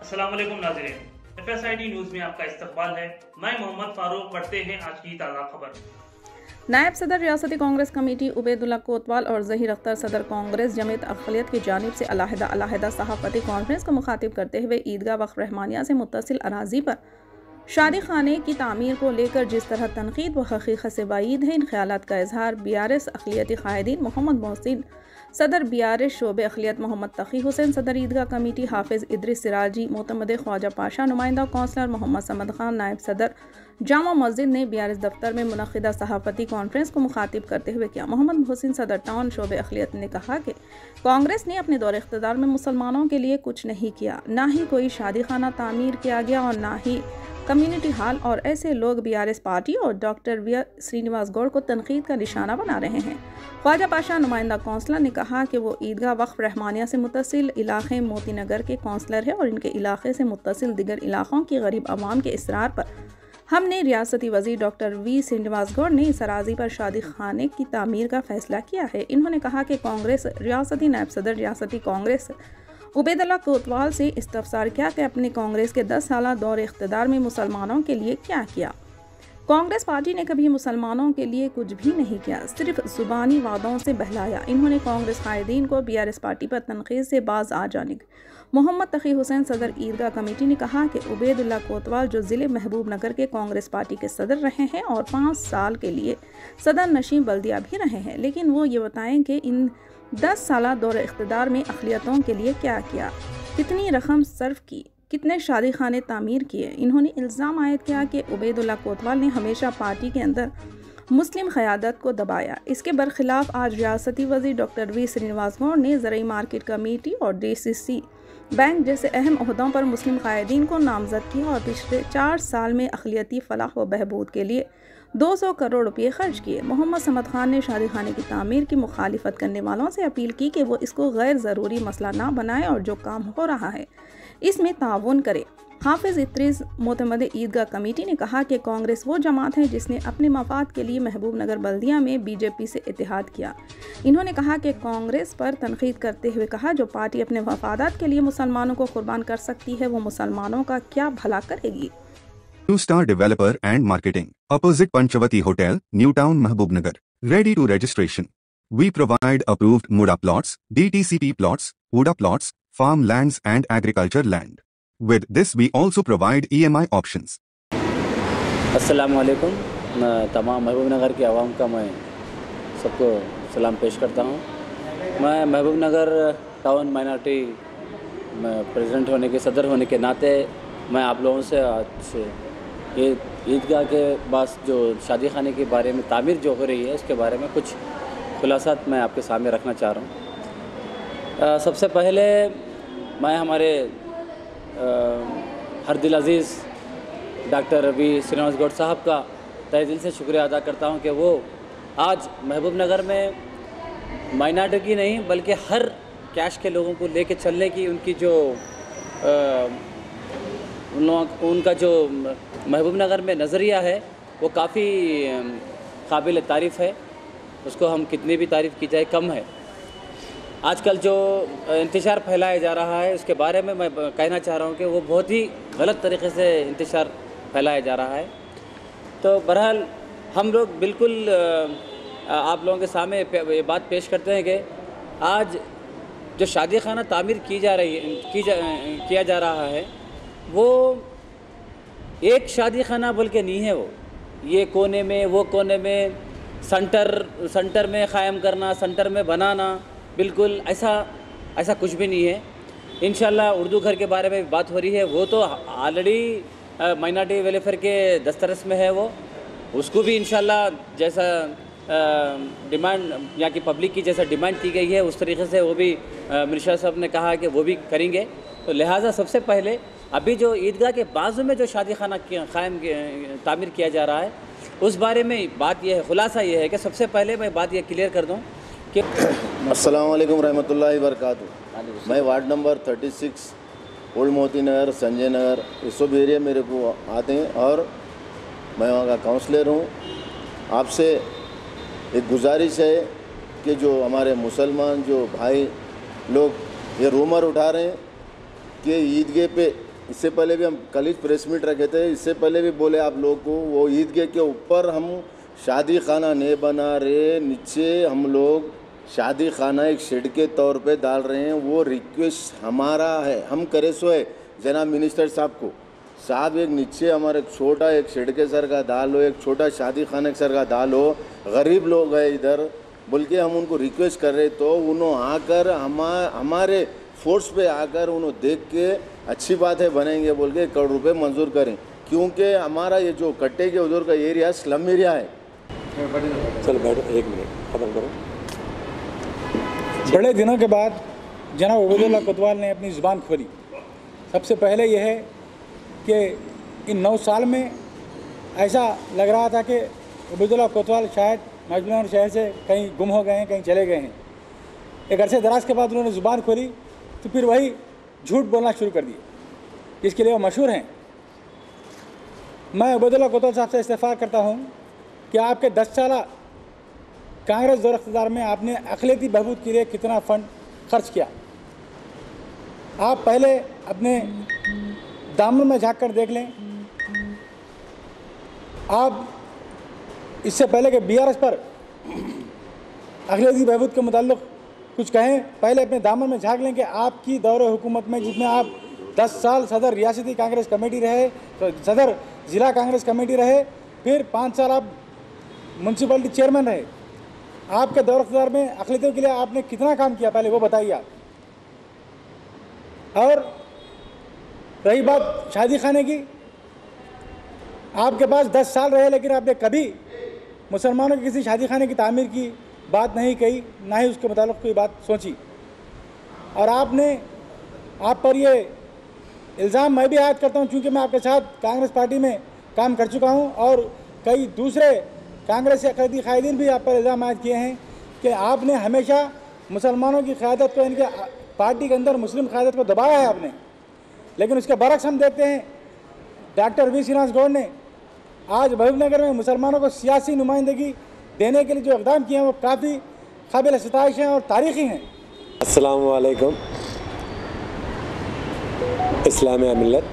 अस्सलाम वालेकुम नाज़रीन, FSID न्यूज़ में आपका इस्तकबाल है। मैं मोहम्मद फारूक। पढ़ते हैं आज की ताज़ा खबर। नायब सदर रियासती कांग्रेस कमेटी उबैदुल्ला कोतवाल और ज़हीर अख्तर सदर कांग्रेस जमीयत अक़लियत की जानिब से अलहदा सहाफ़ती कॉन्फ्रेंस को मुखातिब करते हुए ईदगाह वक्फ रहमानिया से मुत्तसिल अराज़ी पर शादी खाने की तामीर को लेकर जिस तरह तनकीद व हकीकत से बाईद है, इन ख्यालात का इजहार BRS अक़लियती क़ायदीन मोहम्मद मोहसिन सदर BRS शोबे अक़लियत मोहम्मद तक़ी हुसैन सदर ईदगाह कमेटी हाफिज़ इद्रिस सिराजी मोतमद ख्वाजा पाशा नुमाइंदा कौंसलर मोहम्मद समद खान नायब सदर जामा मस्जिद ने BRS दफ्तर में मुनक़िदा सहाफ़ती कॉन्फ्रेंस को मुखातिब करते हुए किया। मोहम्मद मोहसिन सदर टाउन शोबे अक़लियत ने कहा कि कांग्रेस ने अपने दौर इक़्तिदार में मुसलमानों के लिए कुछ नहीं किया, ना ही कोई शादी खाना तामीर किया गया और ना ही कम्युनिटी हॉल, और ऐसे लोग BRS पार्टी और डॉक्टर वी श्रीनिवास गौड़ को तनकीद का निशाना बना रहे हैं। ख्वाजा पाशा नुमाइंदा कौंसलर ने कहा कि वो ईदगाह वक्फ रहमानिया से मुत्तसिल इलाक़े मोती नगर के कौंसलर है और इनके इलाक़े से मुत्तसिल दिगर इलाक़ों की गरीब आवाम के इसरार पर हमने रियासती वज़ीर डॉक्टर वी श्रीनिवास गौड़ ने इस अराज़ी पर शादी खाने की तामीर का फ़ैसला किया है। इन्होंने कहा कि कांग्रेस रियासती नायब सदर रियासती कांग्रेस उबैदुल्ला कोतवाल से इस्तफसार किया कि अपने कांग्रेस के 10 साल दौर इख्तिदार में मुसलमानों के लिए क्या किया। कांग्रेस पार्टी ने कभी मुसलमानों के लिए कुछ भी नहीं किया, सिर्फ ज़ुबानी वादों से बहलाया। इन्होंने कांग्रेस कायदीन को BRS पार्टी पर तनकीद से बाज आ जाने। मोहम्मद तक़ी हुसैन सदर ईदगाह कमेटी ने कहा कि उबैदुल्ला कोतवाल जो ज़िले महबूब नगर के कांग्रेस पार्टी के सदर रहे हैं और 5 साल के लिए सदर नशीं बल्दिया भी रहे हैं, लेकिन वो ये बताएं कि इन 10 साल दौर इख्तिदार में अक़लियतों के लिए क्या किया, कितनी रकम सर्फ की, कितने शादी खाने तामीर किए। इन्होंने इल्ज़ाम आयद किया कि उबैदुल्ला कोतवाल ने हमेशा पार्टी के अंदर मुस्लिम क़यादत को दबाया। इसके बरखिलाफ आज रियासती वज़ीर डॉक्टर वी श्रीनिवास गौड़ ने ज़रई मार्केट कमेटी और DCC बैंक जैसे अहम ओहदों पर मुस्लिम क़ायदीन को नामज़द किया और पिछले 4 साल में अक़लियती फ़लाह व बहबूद के लिए 200 करोड़ रुपये खर्च किए। मोहम्मद समद खान ने शादी खाने की तामीर की मुखालिफत करने वालों से अपील की कि वो इसको गैर ज़रूरी मसला ना बनाए और जो काम हो रहा है इसमें ताउन करे। हाफिज़ इद्रिस मोतमद ईदगाह कमेटी ने कहा कि कांग्रेस वो जमात है जिसने अपने मफाद के लिए महबूब नगर बल्दिया में BJP से इत्तेहाद किया। इन्होंने कहा कि कांग्रेस पर तनकीद करते हुए कहा, जो पार्टी अपने वफादात के लिए मुसलमानों को कुर्बान कर सकती है वो मुसलमानों का क्या भला करेगी। New Star Developer and Marketing, opposite Panchavati Hotel, New Town, Mahbubnagar. Ready to registration. We provide approved MUDA plots, DTCP plots, UDA plots, farm lands and agriculture land. With this we also provide EMI options. अस्सलामु अलैकुम। तमाम महबूबनगर के आवाम का मैं सबको सलाम पेश करता हूँ। मैं महबूबनगर टाउन माइनॉरिटी प्रेसिडेंट होने के सदर होने के नाते मैं आप लोगों से आज से ये ईदगाह के पास जो शादी खाने के बारे में तामीर जो हो रही है उसके बारे में कुछ खुलासात मैं आपके सामने रखना चाह रहा हूँ। सबसे पहले मैं हमारे हर दिल अज़ीज़ डॉक्टर वी श्रीनिवास गौड़ साहब का तहे दिल से शुक्रिया अदा करता हूँ कि वो आज महबूब नगर में माइनॉरिटी की नहीं बल्कि हर कैश के लोगों को लेके चलने की उनकी जो उनका जो महबूब नगर में नज़रिया है वो काफ़ी काबिल तारीफ़ है। उसको हम कितनी भी तारीफ़ की जाए कम है। आजकल जो इंतशार फैलाया जा रहा है उसके बारे में मैं कहना चाह रहा हूँ कि वो बहुत ही गलत तरीके से इंतशार फैलाया जा रहा है। तो बहरहाल हम लोग बिल्कुल आप लोगों के सामने ये बात पेश करते हैं कि आज जो शादी खाना तामीर किया जा रहा है वो एक शादी खाना बोल के नहीं है। वो ये कोने में वो कोने में सेंटर में क़ायम करना, सेंटर में बनाना, बिल्कुल ऐसा कुछ भी नहीं है। इंशाल्लाह उर्दू घर के बारे में बात हो रही है, वो तो ऑलरेडी माइनॉरिटी वेलफेयर के दस्तरस में है। वो उसको भी इंशाल्लाह जैसा डिमांड यहाँ की पब्लिक की जैसा डिमांड की गई है उस तरीके से वो भी मिर्शा साहब ने कहा कि वो भी करेंगे। तो लिहाजा सबसे पहले अभी जो ईदगाह के बाजू में जो शादी खाना तामीर किया जा रहा है उस बारे में बात यह है, खुलासा ये है कि सबसे पहले मैं बात ये क्लियर कर दूँ कि अस्सलाम वालेकुम रहमतुल्लाहि बरकातुहू। मैं ward number 36 old Moti Nagar, Sanjay Nagar, ये सब एरिया मेरे को आते हैं और मैं वहाँ का काउंसलर हूँ। आपसे एक गुजारिश है कि जो हमारे मुसलमान जो भाई लोग ये रूमर उठा रहे हैं कि ईदगाह पे इससे पहले भी हम कल ही प्रेस मीट रखे थे, इससे पहले भी बोले आप लोग को, वो ईदगाह के ऊपर हम शादी खाना नहीं बना रहे, नीचे हम लोग शादी खाना एक शेड के तौर पे डाल रहे हैं। वो रिक्वेस्ट हमारा है, हम करे सो है जनाब मिनिस्टर साहब को, साहब एक नीचे हमारे छोटा एक शेड के सर का डालो, एक छोटा शादी खाने के सर का डालो, गरीब लोग हैं इधर बोल के हम उनको रिक्वेस्ट कर रहे। तो उन्होंने आकर हमारे फोर्स पे आकर उन्होंने देख के अच्छी बात है बनेंगे बोल के 1 करोड़ रुपये मंजूर करें, क्योंकि हमारा ये जो कट्टे के उधर का एरिया स्लम एरिया है। चल बैठो, 1 मिनट खत्म करो। बड़े दिनों के बाद जनाब उबैदुल्लाह कोतवाल ने अपनी ज़ुबान खोली। सबसे पहले यह है कि इन 9 साल में ऐसा लग रहा था कि उबैदुल्लाह कोतवाल शायद महबूबनगर शहर से कहीं गुम हो गए हैं, कहीं चले गए हैं। एक अरसे दराज के बाद उन्होंने ज़ुबान खोली तो फिर वही झूठ बोलना शुरू कर दिए, जिसके लिए वो मशहूर हैं। मैं उबैदुल्लाह कोतवाल साहब से इस्तेफ़ार करता हूँ कि आपके 10 साल कांग्रेस दौर इख्तियार में आपने अक़लियती बहबूद के लिए कितना फ़ंड खर्च किया। आप पहले अपने दामन में झाँक कर देख लें। आप इससे पहले कि BRS पर अक़लियती बहबूद के मुताल्लिक़ कुछ कहें, पहले अपने दामन में झाँक लें कि आपकी दौर हुकूमत में जिसमें आप 10 साल सदर रियासती कांग्रेस कमेटी रहे, तो सदर ज़िला कांग्रेस कमेटी रहे, फिर 5 साल आप म्यूनसिपलिटी चेयरमैन रहे। आपके दौर इख्तियार में अक़लियतों के लिए आपने कितना काम किया, पहले वो बताइए आप। और रही बात शादी खाने की, आपके पास 10 साल रहे लेकिन आपने कभी मुसलमानों के किसी शादी खाने की तामीर की बात नहीं कही, ना ही उसके मुताल्लिक़ कोई बात सोची। और आप पर ये इल्ज़ाम मैं भी आयद करता हूँ, चूँकि मैं आपके साथ कांग्रेस पार्टी में काम कर चुका हूँ और कई दूसरे कांग्रेस के अक़लियती कायदीन भी आप पर इल्ज़ाम आयद किए हैं कि आपने हमेशा मुसलमानों की क़यादत को, इनके पार्टी के अंदर मुस्लिम क़यादत को दबाया है आपने। लेकिन उसके बरक्स हम देखते हैं डॉक्टर वी श्रीनिवास गौड़ ने आज महबूबनगर में मुसलमानों को सियासी नुमाइंदगी देने के लिए जो इक़दाम किए हैं वो काफ़ी काबिल सताइश हैं और तारीख़ी हैं। अस्सलामु अलैकुम। इस्लामिया मिल्लत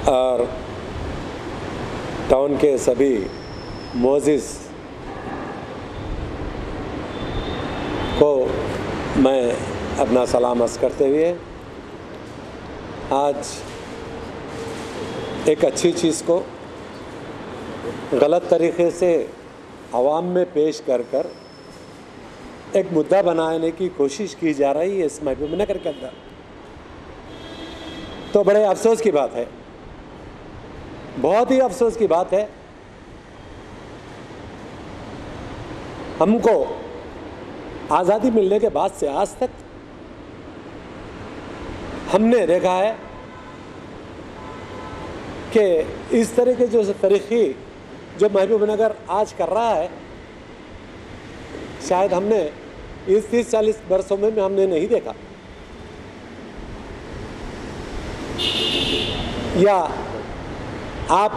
और टाउन के सभी मोअज़्ज़िज़ को मैं अपना सलाम अर्ज़ करते हुए आज एक अच्छी चीज़ को गलत तरीक़े से आवाम में पेश कर एक मुद्दा बनाने की कोशिश की जा रही है इस महबूबनगर के अंदर, तो बड़े अफसोस की बात है, बहुत ही अफसोस की बात है। हमको आज़ादी मिलने के बाद से आज तक हमने देखा है कि इस तरह के जो तरीक़े जो महबूबनगर आज कर रहा है, शायद हमने इस 30-40 वर्षों में हमने नहीं देखा। या आप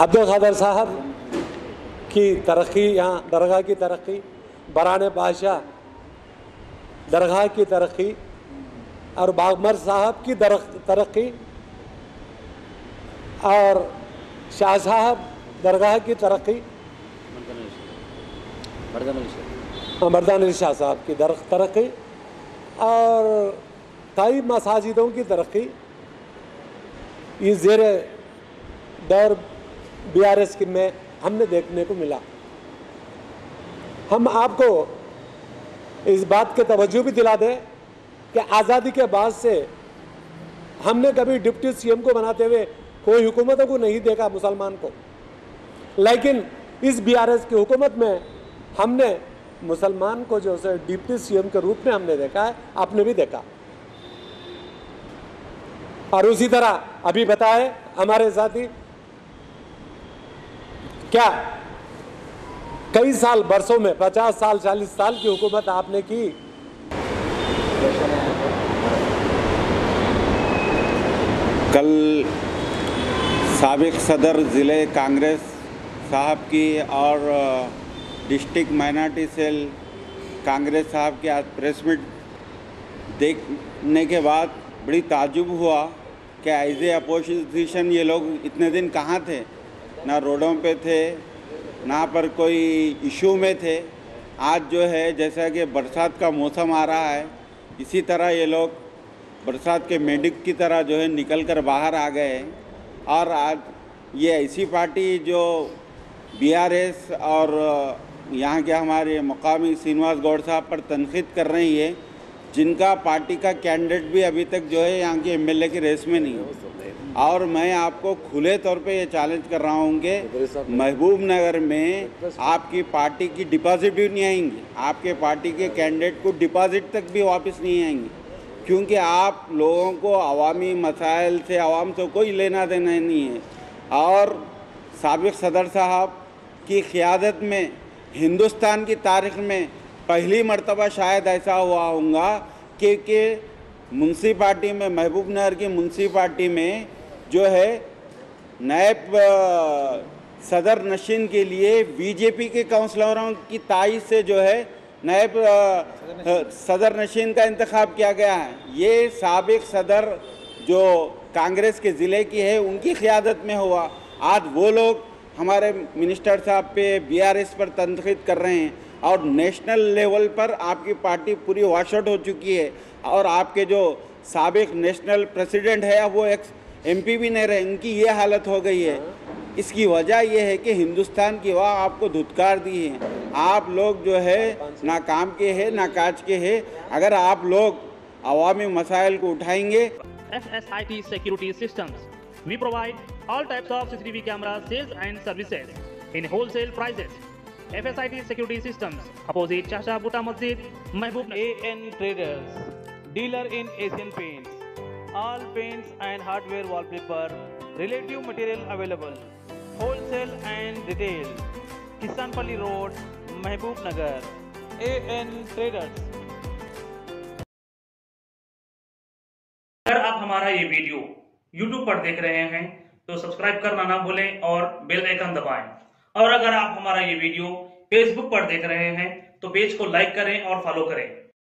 अब्दुल कादर साहब की तरक्की, यहाँ दरगाह की तरक्की, बराने बादशाह दरगाह की तरक्की और बागमर साहब की तरक्की और शाह साहब दरगाह की तरक्की, मर्दान अली शाह साहब की तरक्की और कई मसाजिदों की तरक्की इस ज़ेरे दौर BRS में हमने देखने को मिला। हम आपको इस बात के तवज्जो भी दिला दें कि आज़ादी के बाद से हमने कभी डिप्टी CM को बनाते हुए कोई हुकूमतों को नहीं देखा मुसलमान को, लेकिन इस BRS की हुकूमत में हमने मुसलमान को जो है डिप्टी CM के रूप में हमने देखा है, आपने भी देखा। और उसी तरह अभी बताए हमारे साथी, क्या कई साल बरसों में 50 साल 40 साल की हुकूमत आपने की। कल साबिक सदर ज़िले कांग्रेस साहब की और डिस्ट्रिक्ट माइनॉरिटी सेल कांग्रेस साहब की आज प्रेस मीट देखने के बाद बड़ी ताज्जुब हुआ कि एज ए अपोजिशन ये लोग इतने दिन कहाँ थे, ना रोडों पे थे, ना पर कोई इशू में थे। आज जो है जैसा कि बरसात का मौसम आ रहा है, इसी तरह ये लोग बरसात के मेंढक की तरह जो है निकल कर बाहर आ गए हैं। और आज ये ऐसी पार्टी जो बीआरएस और यहाँ के हमारे मुकामी श्रीनिवास गौड़ साहब पर तनकीद कर रही है, जिनका पार्टी का कैंडिडेट भी अभी तक जो है यहाँ के एमएलए की रेस में नहीं है। और मैं आपको खुले तौर पे ये चैलेंज कर रहा हूँ कि महबूब नगर में आपकी पार्टी की डिपॉजिट भी नहीं आएंगी, आपके पार्टी के कैंडिडेट को डिपॉजिट तक भी वापस नहीं आएंगी, क्योंकि आप लोगों को अवामी मसाइल से, आवाम से कोई लेना देना नहीं है। और साबिक सदर साहब की क़ियादत में हिंदुस्तान की तारीख़ में पहली मर्तबा शायद ऐसा हुआ होगा कि म्यूनसिपाल्टी में, महबूब नगर की म्यूनसिपाल्टी में जो है नायब सदर नशीन के लिए बीजेपी के काउंसलरों की ताईद से जो है नायब सदर नशीन का इंतखाब किया गया है। ये साबिक सदर जो कांग्रेस के ज़िले की है उनकी क़ियादत में हुआ। आज वो लोग हमारे मिनिस्टर साहब पे बीआरएस पर तनकीद कर रहे हैं और नेशनल लेवल पर आपकी पार्टी पूरी वॉश आउट हो चुकी है। और आपके जो साबिक नेशनल प्रेसिडेंट है अब वो एमपी भी नहीं रहे, इनकी ये हालत हो गई है। इसकी वजह यह है कि हिंदुस्तान की वाह आपको धुतकार दी है। आप लोग जो है ना काम के हैं ना काज के हैं। अगर आप लोग अवामी मसाइल को उठाएंगे। FSIT Security Systems. We provide all types of CCTV camera sales and services in wholesale prices. FSIT Security Systems, opposite Chasha Butta Masjid, Mahbub Nagar. AN Traders, dealer in Asian Paints. All paints and hardware wallpaper, relative material available. Wholesale and retail. Kisanpalli Road, Mahbub Nagar. AN Traders. अगर आप हमारा ये video YouTube पर देख रहे हैं तो subscribe करना ना भूलें और बेल आइकन दबाएं। और अगर आप हमारा ये वीडियो Facebook पर देख रहे हैं तो पेज को लाइक करें और फॉलो करें।